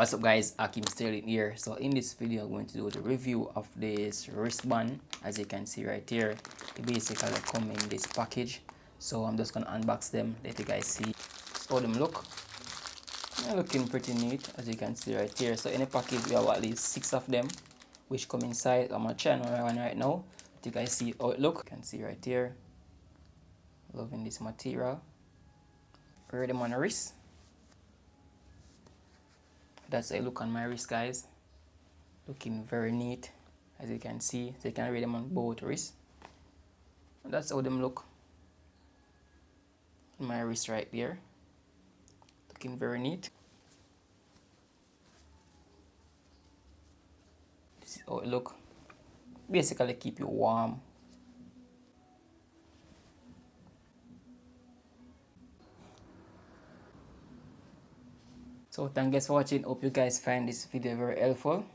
What's up guys, Ackeem Sterling here. So in this video I'm going to do the review of this wristband. As you can see right here, it basically come in this package. So I'm just gonna unbox them, let you guys see how them look. They're looking pretty neat, as you can see right here. So in the package we have at least 6 of them which come inside. I'm gonna try one right now. Let you guys see how it look. You can see right here. Loving this material. Wear them on the wrist. That's a look on my wrist, guys. Looking very neat, as you can see. So you can wear them on both wrists. And that's how them look on my wrist right there. Looking very neat. This is how it look. Basically keep you warm. So thank you guys for watching. Hope you guys find this video very helpful.